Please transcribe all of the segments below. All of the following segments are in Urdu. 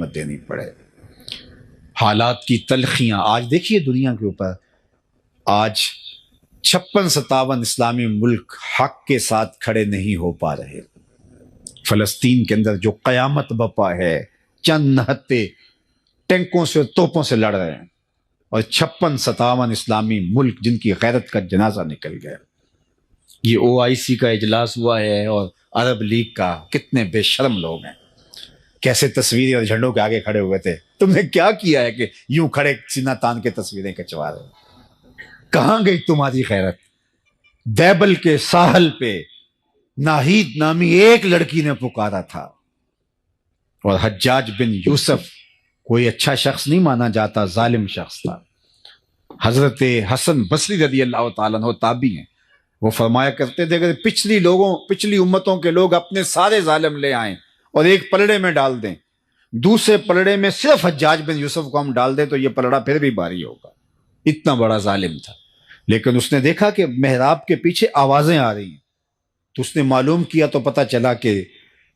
مت دینی پڑے۔ حالات کی تلخیاں آج دیکھیے دنیا کے اوپر، آج 56-57 اسلامی ملک حق کے ساتھ کھڑے نہیں ہو پا رہے۔ فلسطین کے اندر جو قیامت بپا ہے، چند نہتے ٹینکوں سے اور توپوں سے لڑ رہے ہیں، اور 56-57 اسلامی ملک جن کی غیرت کا جنازہ نکل گیا۔ یہ OIC کا اجلاس ہوا ہے اور عرب لیگ کا، کتنے بے شرم لوگ ہیں، کیسے تصویریں اور جھنڈوں کے آگے کھڑے ہوئے تھے۔ تم نے کیا کیا ہے کہ یوں کھڑے سینہ تان کے تصویریں کھنچوا رہے ہو؟ کہاں گئی تمہاری غیرت؟ دیبل کے ساحل پہ ناہید نامی ایک لڑکی نے پکارا تھا، اور حجاج بن یوسف کوئی اچھا شخص نہیں مانا جاتا، ظالم شخص تھا۔ حضرت حسن بصری رضی اللہ تعالیٰ عنہ تابعی ہیں، وہ فرمایا کرتے تھے کہ پچھلی امتوں کے لوگ اپنے سارے ظالم لے آئیں اور ایک پلڑے میں ڈال دیں، دوسرے پلڑے میں صرف حجاج بن یوسف کو ہم ڈال دیں تو یہ پلڑا پھر بھی بھاری ہوگا۔ اتنا بڑا ظالم تھا، لیکن اس نے دیکھا کہ محراب کے پیچھے آوازیں آ رہی ہیں، تو اس نے معلوم کیا تو پتہ چلا کہ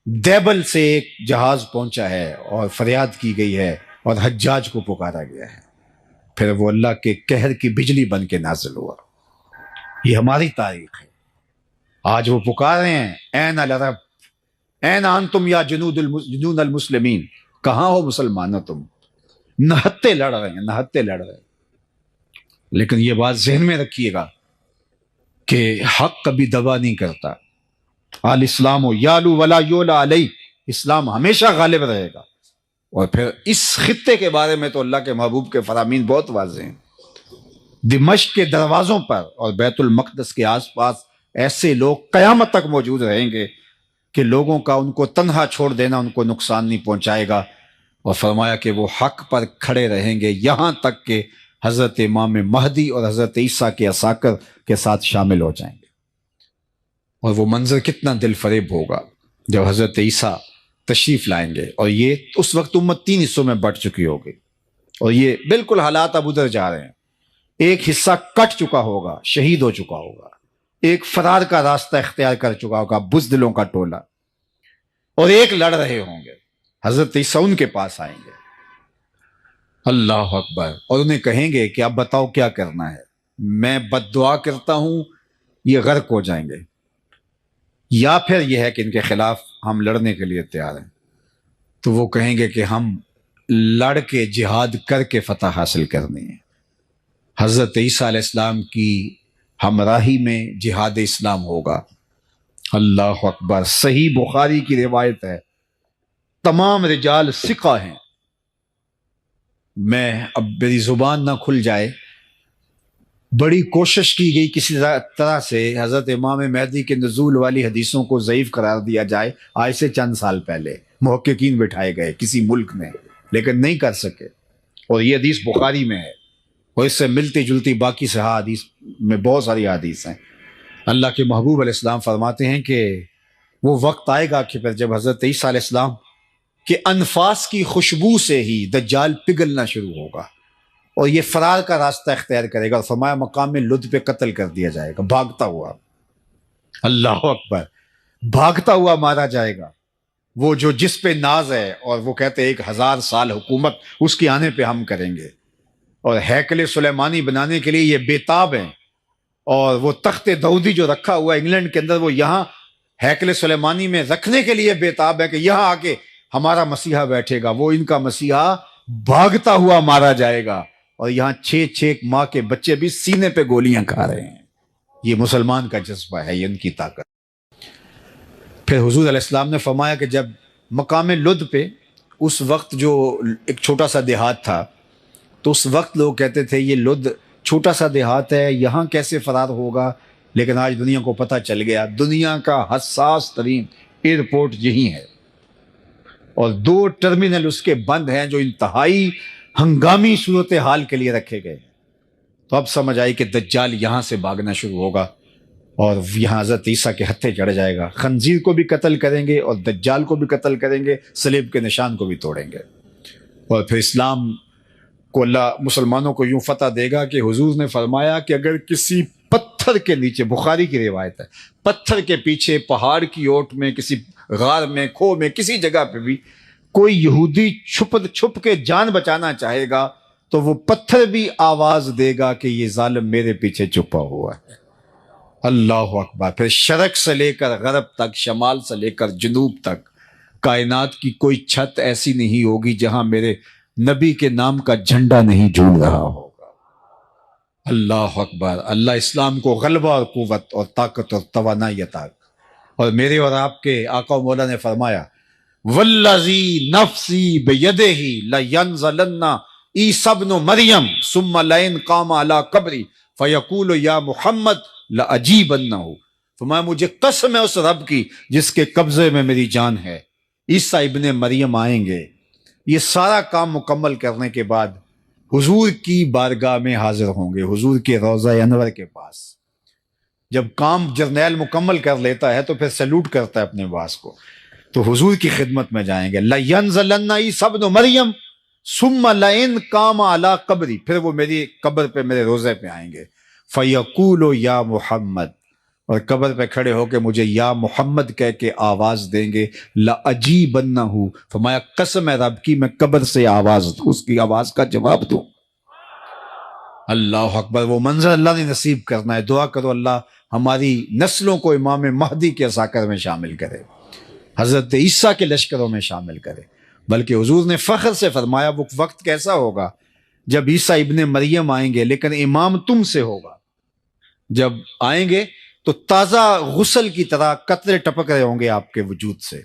دیبل سے ایک جہاز پہنچا ہے اور فریاد کی گئی ہے اور حجاج کو پکارا گیا ہے۔ پھر وہ اللہ کے قہر کی بجلی بن کے نازل ہوا۔ یہ ہماری تاریخ ہے۔ آج وہ پکار رہے ہیں، این العرب این انتم یا جنون المسلمین، کہاں ہو مسلمانوں تم؟ نہتے لڑ رہے ہیں، نہتے لڑ رہے ہیں۔ لیکن یہ بات ذہن میں رکھیے گا کہ حق کبھی دبا نہیں کرتا۔ الاسلام یالو ولا یولا علیہ، اسلام ہمیشہ غالب رہے گا۔ اور پھر اس خطے کے بارے میں تو اللہ کے محبوب کے فرامین بہت واضح ہیں۔ دمشق کے دروازوں پر اور بیت المقدس کے آس پاس ایسے لوگ قیامت تک موجود رہیں گے کہ لوگوں کا ان کو تنہا چھوڑ دینا ان کو نقصان نہیں پہنچائے گا، اور فرمایا کہ وہ حق پر کھڑے رہیں گے یہاں تک کہ حضرت امام مہدی اور حضرت عیسیٰ کے عساکر کے ساتھ شامل ہو جائیں گے۔ اور وہ منظر کتنا دل فریب ہوگا جب حضرت عیسیٰ تشریف لائیں گے، اور یہ اس وقت امت 3 حصوں میں بٹ چکی ہوگی، اور یہ بالکل حالات اب ادھر جا رہے ہیں۔ ایک حصہ کٹ چکا ہوگا، شہید ہو چکا ہوگا، ایک فرار کا راستہ اختیار کر چکا ہوگا، بزدلوں کا ٹولہ، اور ایک لڑ رہے ہوں گے۔ حضرت عیسیٰ ان کے پاس آئیں گے، اللہ اکبر، اور انہیں کہیں گے کہ اب بتاؤ کیا کرنا ہے، میں بد دعا کرتا ہوں یہ غرق ہو جائیں گے، یا پھر یہ ہے کہ ان کے خلاف ہم لڑنے کے لیے تیار ہیں۔ تو وہ کہیں گے کہ ہم لڑ کے جہاد کر کے فتح حاصل کرنی ہے۔ حضرت عیسیٰ علیہ السلام کی ہمراہی میں جہاد اسلام ہوگا۔ اللہ اکبر، صحیح بخاری کی روایت ہے، تمام رجال ثقہ ہیں۔ میں اب میری زبان نہ کھل جائے، بڑی کوشش کی گئی کسی طرح سے حضرت امام مہدی کے نزول والی حدیثوں کو ضعیف قرار دیا جائے، آج سے چند سال پہلے محققین بٹھائے گئے کسی ملک میں، لیکن نہیں کر سکے، اور یہ حدیث بخاری میں ہے، اور اس سے ملتی جلتی باقی صحیح حدیث میں بہت ساری حدیث ہیں۔ اللہ کے محبوب علیہ السلام فرماتے ہیں کہ وہ وقت آئے گا کہ پھر جب حضرت عیسیٰ علیہ السلام کے انفاس کی خوشبو سے ہی دجال پگھلنا شروع ہوگا، اور یہ فرار کا راستہ اختیار کرے گا، اور فرمایا مقام میں لد پہ قتل کر دیا جائے گا، بھاگتا ہوا، اللہ اکبر، بھاگتا ہوا مارا جائے گا۔ وہ جو جس پہ ناز ہے، اور وہ کہتے ہیں 1000 سال حکومت اس کے آنے پہ ہم کریں گے، اور ہیکل سلیمانی بنانے کے لیے یہ بیتاب ہیں، اور وہ تخت داؤدی جو رکھا ہوا ہے انگلینڈ کے اندر، وہ یہاں ہیکل سلیمانی میں رکھنے کے لیے بیتاب ہے کہ یہاں آ کے ہمارا مسیحا بیٹھے گا۔ وہ ان کا مسیحا بھاگتا ہوا مارا جائے گا، اور یہاں 6 ماہ کے بچے بھی سینے پہ گولیاں کھا رہے ہیں۔ یہ مسلمان کا جذبہ ہے، یہ ان کی طاقت۔ پھر حضور علیہ السلام نے فرمایا کہ جب مقام لد پہ، اس وقت جو ایک چھوٹا سا دیہات تھا، تو اس وقت لوگ کہتے تھے یہ لد چھوٹا سا دیہات ہے، یہاں کیسے فرار ہوگا، لیکن آج دنیا کو پتہ چل گیا دنیا کا حساس ترین ایئرپورٹ یہی ہے، اور 2 ٹرمینل اس کے بند ہیں جو انتہائی ہنگامی صورتحال کے لیے رکھے گئے ہیں۔ تو اب سمجھ آئی کہ دجال یہاں سے بھاگنا شروع ہوگا، اور یہاں حضرت عیسیٰ کے ہتھے چڑھ جائے گا، خنزیر کو بھی قتل کریں گے اور دجال کو بھی قتل کریں گے، صلیب کے نشان کو بھی توڑیں گے، اور پھر اسلام کو اللہ مسلمانوں کو یوں فتح دے گا کہ حضور نے فرمایا کہ اگر کسی پتھر کے نیچے، بخاری کی روایت ہے، پتھر کے پیچھے، پہاڑ کی اوٹ میں، کسی غار میں، کھو میں، کسی جگہ پہ بھی کوئی یہودی چھپ کے جان بچانا چاہے گا تو وہ پتھر بھی آواز دے گا کہ یہ ظالم میرے پیچھے چھپا ہوا ہے۔ اللہ اکبر۔ پھر شرق سے لے کر غرب تک، شمال سے لے کر جنوب تک کائنات کی کوئی چھت ایسی نہیں ہوگی جہاں میرے نبی کے نام کا جھنڈا نہیں جھول رہا ہوگا۔ اللہ اکبر۔ اللہ اسلام کو غلبہ اور قوت اور طاقت اور توانائی عطا۔ اور میرے اور آپ کے آقا و مولا نے فرمایا والذی نفسی بیدہ لینزلن عیسی ابن مریم ثم لئن قام علی قبری فیقول یا محمد لاجیبنہ۔ فرمایا مجھے قسم ہے اس رب کی جس کے قبضے میں میری جان ہے، عیسی ابن مریم آئیں گے، یہ سارا کام مکمل کرنے کے بعد حضور کی بارگاہ میں حاضر ہوں گے، حضور کے روضہ انور کے پاس۔ جب کام جرنیل مکمل کر لیتا ہے تو پھر سیلوٹ کرتا ہے اپنے باس کو، تو حضور کی خدمت میں جائیں گے۔ لَيَنزَلَنَّ عِيسَىٰ ابْنُ مَرْيَمَ ثُمَّ لَئِن قَامَ عَلَىٰ قَبْرِي، پھر وہ میری قبر پہ میرے روزے پہ آئیں گے۔ فَيَقُولُ يَا مُحَمَّد، اور قبر پہ کھڑے ہو کے مجھے یا محمد کہہ کے آواز دیں گے۔ لَأَجِيبَنَّهُ، فرمایا قسم ہے رب کی میں قبر سے آواز دوں، اس کی آواز کا جواب دوں۔ اللہ اکبر۔ وہ منظر اللہ نے نصیب کرنا ہے۔ دعا کرو اللہ ہماری نسلوں کو امام مہدی کے عساکر میں شامل کرے، حضرت عیسیٰ کے لشکروں میں شامل کرے۔ بلکہ حضور نے فخر سے فرمایا وہ وقت کیسا ہوگا جب عیسیٰ ابن مریم آئیں گے لیکن امام تم سے ہوگا۔ جب آئیں گے تو تازہ غسل کی طرح قطرے ٹپک رہے ہوں گے آپ کے وجود سے،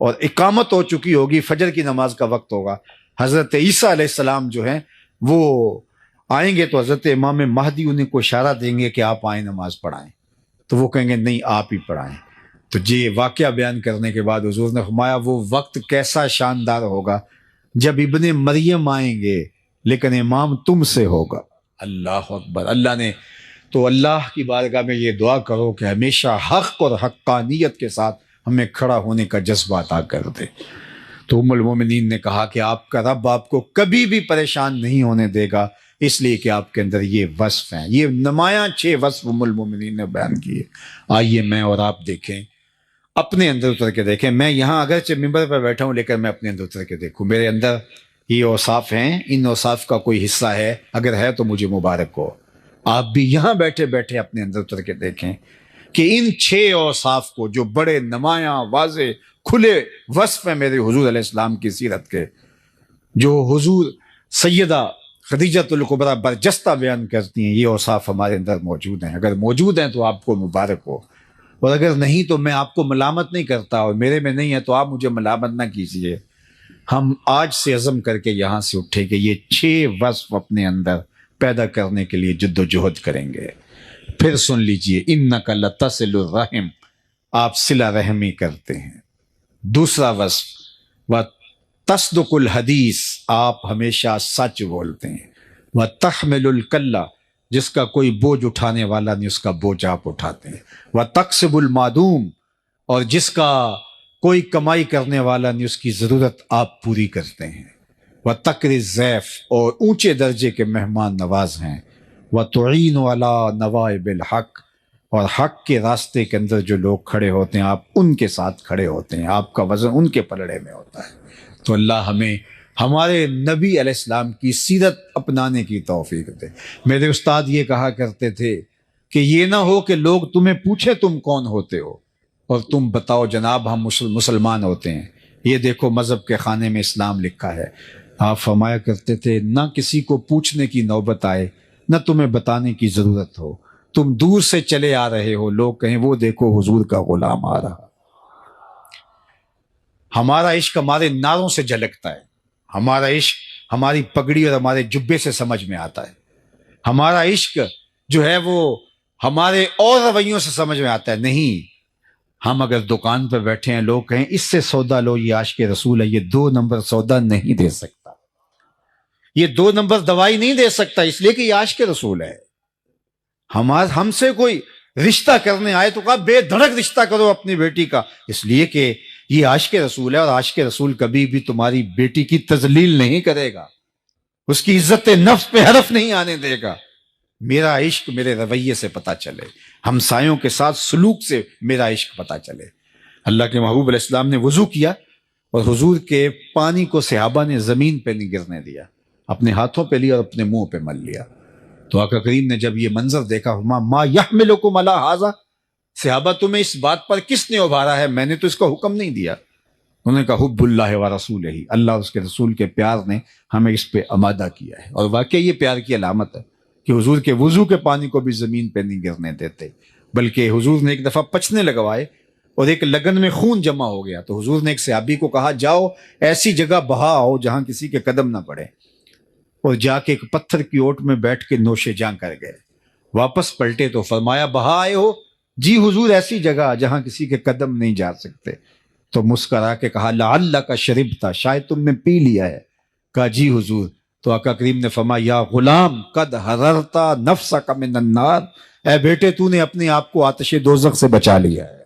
اور اقامت ہو چکی ہوگی، فجر کی نماز کا وقت ہوگا۔ حضرت عیسیٰ علیہ السلام جو ہیں وہ آئیں گے تو حضرت امام مہدی انہیں کو اشارہ دیں گے کہ آپ آئیں نماز پڑھائیں، تو وہ کہیں گے نہیں آپ ہی پڑھائیں۔ تو یہ واقعہ بیان کرنے کے بعد حضور نے فرمایا وہ وقت کیسا شاندار ہوگا جب ابن مریم آئیں گے لیکن امام تم سے ہوگا۔ اللہ اکبر۔ اللہ نے تو اللہ کی بارگاہ میں یہ دعا کرو کہ ہمیشہ حق اور حقانیت کے ساتھ ہمیں کھڑا ہونے کا جذبہ عطا کر دے۔ تو ام المومنین نے کہا کہ آپ کا رب آپ کو کبھی بھی پریشان نہیں ہونے دے گا، اس لیے کہ آپ کے اندر یہ وصف ہیں۔ یہ نمایاں 6 وصف ام المومنین نے بیان کیے۔ آئیے میں اور آپ دیکھیں، اپنے اندر اتر کے دیکھیں۔ میں یہاں اگرچہ ممبر پر بیٹھا ہوں لیکن میں اپنے اندر اتر کے دیکھوں، میرے اندر یہ اوصاف ہیں، ان اوصاف کا کوئی حصہ ہے، اگر ہے تو مجھے مبارک ہو۔ آپ بھی یہاں بیٹھے بیٹھے اپنے اندر اتر کے دیکھیں کہ ان 6 اوصاف کو، جو بڑے نمایاں واضح کھلے وصف ہیں میرے حضور علیہ السلام کی سیرت کے، جو حضور سیدہ خدیجۃ الکبریٰ برجستہ بیان کرتی ہیں، یہ اوصاف ہمارے اندر موجود ہیں۔ اگر موجود ہیں تو آپ کو مبارک ہو، اور اگر نہیں تو میں آپ کو ملامت نہیں کرتا، اور میرے میں نہیں ہے تو آپ مجھے ملامت نہ کیجیے۔ ہم آج سے عزم کر کے یہاں سے اٹھے کہ یہ 6 وصف اپنے اندر پیدا کرنے کے لیے جد و جہد کریں گے۔ پھر سن لیجئے، انک لتصل الرحم، آپ صلہ رحمی کرتے ہیں۔ دوسرا وصف وتصدق الحدیث، آپ ہمیشہ سچ بولتے ہیں۔ وتحمل الکلہ، جس کا کوئی بوجھ اٹھانے والا نہیں اس کا بوجھ آپ اٹھاتے ہیں۔ وتکسب المعدوم، اور جس کا کوئی کمائی کرنے والا نہیں اس کی ضرورت آپ پوری کرتے ہیں۔ وتقری الضیف، اور اونچے درجے کے مہمان نواز ہیں۔ وتعین علی نوائب الحق، اور حق کے راستے کے اندر جو لوگ کھڑے ہوتے ہیں آپ ان کے ساتھ کھڑے ہوتے ہیں، آپ کا وزن ان کے پلڑے میں ہوتا ہے۔ تو اللہ ہمیں ہمارے نبی علیہ السلام کی سیرت اپنانے کی توفیق دے۔ میرے استاد یہ کہا کرتے تھے کہ یہ نہ ہو کہ لوگ تمہیں پوچھیں تم کون ہوتے ہو اور تم بتاؤ جناب ہم مسلمان ہوتے ہیں، یہ دیکھو مذہب کے خانے میں اسلام لکھا ہے۔ آپ فرمایا کرتے تھے نہ کسی کو پوچھنے کی نوبت آئے، نہ تمہیں بتانے کی ضرورت ہو، تم دور سے چلے آ رہے ہو، لوگ کہیں وہ دیکھو حضور کا غلام آ رہا۔ ہمارا عشق ہمارے نعروں سے جھلکتا ہے، ہمارا عشق ہماری پگڑی اور ہمارے جبے سے سمجھ میں آتا ہے، ہمارا عشق جو ہے وہ ہمارے اور رویوں سے سمجھ میں آتا ہے۔ نہیں، ہم اگر دکان پہ بیٹھے ہیں لوگ کہیں اس سے سودا لو، یہ عاشق رسول ہے، یہ 2 نمبر سودا نہیں دے سکتا، یہ 2 نمبر دوائی نہیں دے سکتا، اس لیے کہ یہ عاشق رسول ہے۔ ہم سے کوئی رشتہ کرنے آئے تو کہا بے دھڑک رشتہ کرو اپنی بیٹی کا، اس لیے کہ یہ عاشق رسول ہے، اور عاشق رسول کبھی بھی تمہاری بیٹی کی تذلیل نہیں کرے گا، اس کی عزت نفس پہ حرف نہیں آنے دے گا۔ میرا عشق میرے رویے سے پتہ چلے، ہمسایوں کے ساتھ سلوک سے میرا عشق پتہ چلے۔ اللہ کے محبوب علیہ السلام نے وضو کیا اور حضور کے پانی کو صحابہ نے زمین پہ نہیں گرنے دیا، اپنے ہاتھوں پہ لیا اور اپنے منہ پہ مل لیا۔ تو آقا کریم نے جب یہ منظر دیکھا، ما یحملکم علی ھذا، صحابہ تمہیں اس بات پر کس نے ابھارا ہے؟ میں نے تو اس کا حکم نہیں دیا۔ انہوں نے کہا حب اللہ و رسولہ، اللہ اور اس کے رسول کے پیار نے ہمیں اس پہ آمادہ کیا ہے۔ اور واقعی یہ پیار کی علامت ہے کہ حضور کے وضو کے پانی کو بھی زمین پہ نہیں گرنے دیتے، بلکہ حضور نے ایک دفعہ پچنے لگوائے اور ایک لگن میں خون جمع ہو گیا، تو حضور نے ایک صحابی کو کہا جاؤ ایسی جگہ بہا آؤ جہاں کسی کے قدم نہ پڑے، اور جا کے ایک پتھر کی اوٹ میں بیٹھ کے نوش جاں کر گئے۔ واپس پلٹے تو فرمایا بہا آئے ہو؟ جی حضور ایسی جگہ جہاں کسی کے قدم نہیں جا سکتے۔ تو مسکرا کے کہا لعلک شربتا، شاید تم نے پی لیا ہے۔ کہا جی حضور۔ تو آقا کریم نے فرمایا یا غلام قد حررتا نفسک من النار، اے بیٹے تو نے اپنے آپ کو آتش دوزخ سے بچا لیا ہے۔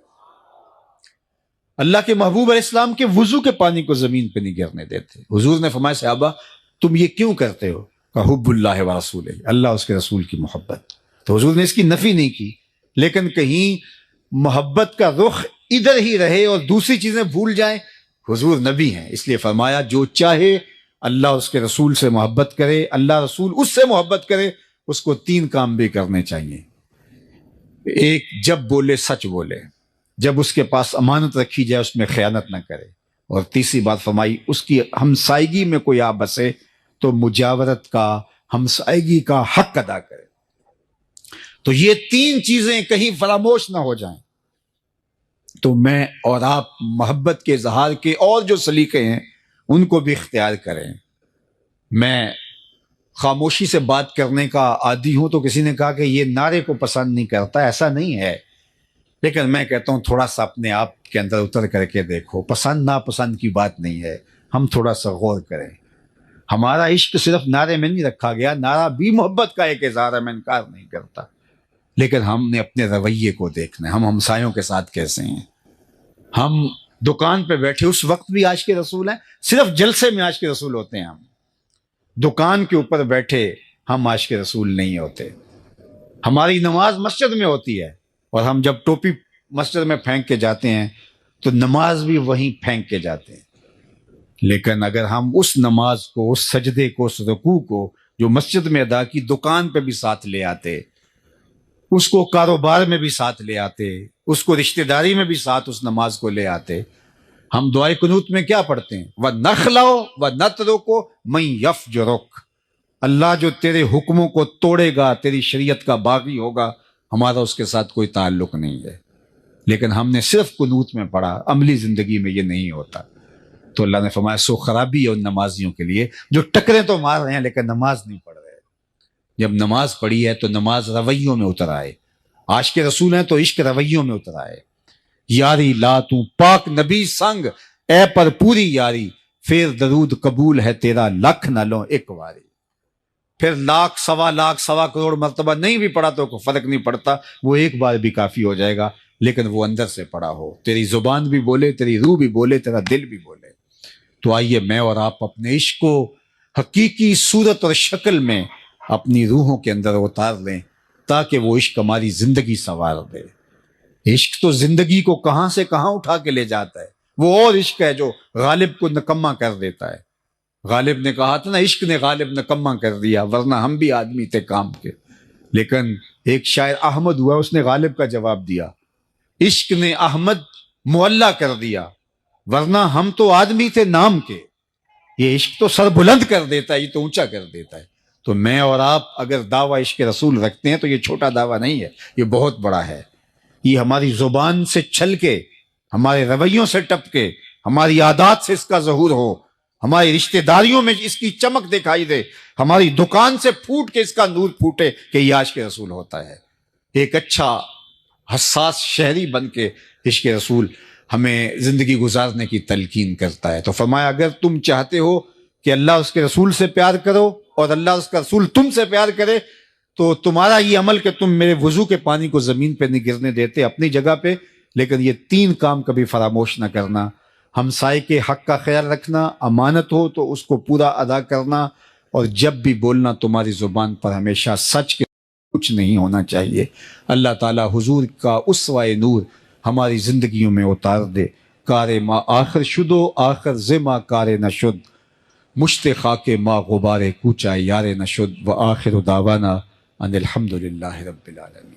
اللہ کے محبوب علیہ السلام کے وضو کے پانی کو زمین پہ نہیں گرنے دیتے۔ حضور نے فرمایا صحابہ تم یہ کیوں کرتے ہو؟ کہا حب اللہ و رسولہ، اللہ اس کے رسول کی محبت۔ تو حضور نے اس کی نفی نہیں کی، لیکن کہیں محبت کا رخ ادھر ہی رہے اور دوسری چیزیں بھول جائیں۔ حضور نبی ہیں، اس لیے فرمایا جو چاہے اللہ اس کے رسول سے محبت کرے، اللہ رسول اس سے محبت کرے، اس کو تین کام بھی کرنے چاہیے۔ ایک، جب بولے سچ بولے، جب اس کے پاس امانت رکھی جائے اس میں خیانت نہ کرے، اور تیسری بات فرمائی اس کی ہمسائیگی میں کوئی آ بسے تو مجاورت کا، ہمسائیگی کا حق ادا کرے۔ تو یہ تین چیزیں کہیں فراموش نہ ہو جائیں تو میں اور آپ محبت کے اظہار کے اور جو سلیقے ہیں ان کو بھی اختیار کریں۔ میں خاموشی سے بات کرنے کا عادی ہوں، تو کسی نے کہا کہ یہ نعرے کو پسند نہیں کرتا، ایسا نہیں ہے، لیکن میں کہتا ہوں تھوڑا سا اپنے آپ کے اندر اتر کر کے دیکھو، پسند ناپسند کی بات نہیں ہے، ہم تھوڑا سا غور کریں۔ ہمارا عشق صرف نعرے میں نہیں رکھا گیا، نعرہ بھی محبت کا ایک اظہار ہے، میں انکار نہیں کرتا، لیکن ہم نے اپنے رویے کو دیکھنا ہے، ہم ہمسایوں کے ساتھ کیسے ہیں۔ ہم دکان پہ بیٹھے اس وقت بھی عاشق رسول ہیں، صرف جلسے میں عاشق رسول ہوتے ہیں، ہم دکان کے اوپر بیٹھے ہم عاشق رسول نہیں ہوتے۔ ہماری نماز مسجد میں ہوتی ہے، اور ہم جب ٹوپی مسجد میں پھینک کے جاتے ہیں تو نماز بھی وہیں پھینک کے جاتے ہیں۔ لیکن اگر ہم اس نماز کو، اس سجدے کو، اس رکوع کو جو مسجد میں ادا کی دکان پہ بھی ساتھ لے آتے، اس کو کاروبار میں بھی ساتھ لے آتے، اس کو رشتہ داری میں بھی ساتھ اس نماز کو لے آتے۔ ہم دعائے قنوت میں کیا پڑھتے ہیں؟ وَنَخْلَعُ وَنَتْرُكُ مَن يَفْجُرُكَ، اللہ جو تیرے حکموں کو توڑے گا، تیری شریعت کا باغی ہوگا، ہمارا اس کے ساتھ کوئی تعلق نہیں ہے۔ لیکن ہم نے صرف قنوت میں پڑھا، عملی زندگی میں یہ نہیں ہوتا۔ تو اللہ نے فرمایا سو خرابی ہے ان نمازیوں کے لیے جو ٹکرے تو مار رہے ہیں لیکن نماز نہیں پڑھ رہے۔ جب نماز پڑھی ہے تو نماز رویوں میں اتر آئے، عاشق رسول ہیں تو عشق رویوں میں اتر آئے۔ یاری لا تو پاک نبی سنگ، اے پر پوری یاری، پھر درود قبول ہے تیرا لکھ نہ لو ایک واری۔ پھر لاکھ، سوا کروڑ مرتبہ نہیں بھی پڑھا تو کوئی فرق نہیں پڑتا، وہ ایک بار بھی کافی ہو جائے گا، لیکن وہ اندر سے پڑھا ہو، تیری زبان بھی بولے، تیری روح بھی بولے، تیرا دل بھی بولے۔ تو آئیے میں اور آپ اپنے عشق کو حقیقی صورت اور شکل میں اپنی روحوں کے اندر اتار لیں تاکہ وہ عشق ہماری زندگی سنوار دے۔ عشق تو زندگی کو کہاں سے کہاں اٹھا کے لے جاتا ہے، وہ اور عشق ہے جو غالب کو نکما کر دیتا ہے۔ غالب نے کہا تھا نا عشق نے غالب نکما کر دیا، ورنہ ہم بھی آدمی تھے کام کے۔ لیکن ایک شاعر احمد ہوا، اس نے غالب کا جواب دیا، عشق نے احمد معلّہ کر دیا، ورنہ ہم تو آدمی تھے نام کے۔ یہ عشق تو سر بلند کر دیتا ہے، یہ تو اونچا کر دیتا ہے۔ تو میں اور آپ اگر دعویٰ عشق رسول رکھتے ہیں تو یہ چھوٹا دعویٰ نہیں ہے، یہ بہت بڑا ہے۔ یہ ہماری زبان سے چھل کے، ہمارے رویوں سے ٹپ کے، ہماری عادات سے اس کا ظہور ہو، ہماری رشتہ داریوں میں اس کی چمک دکھائی دے، ہماری دکان سے پھوٹ کے اس کا نور پھوٹے کہ یہ عاشق رسول ہوتا ہے۔ ایک اچھا حساس شہری بن کے عشق رسول ہمیں زندگی گزارنے کی تلقین کرتا ہے۔ تو فرمایا اگر تم چاہتے ہو کہ اللہ اس کے رسول سے پیار کرو اور اللہ اس کا رسول تم سے پیار کرے، تو تمہارا یہ عمل کہ تم میرے وضو کے پانی کو زمین پہ نہیں گرنے دیتے اپنی جگہ پہ، لیکن یہ تین کام کبھی فراموش نہ کرنا: ہمسائے کے حق کا خیال رکھنا، امانت ہو تو اس کو پورا ادا کرنا، اور جب بھی بولنا تمہاری زبان پر ہمیشہ سچ کے کچھ نہیں ہونا چاہیے۔ اللہ تعالی حضور کا اسوہ نور ہماری زندگیوں میں اتار دے۔ کار ما آخر شد و آخر زما کار نشد مشت خاک ما غبار کوچہ یار نشد و آخر دعوانا ان الحمد للہ رب العالمین.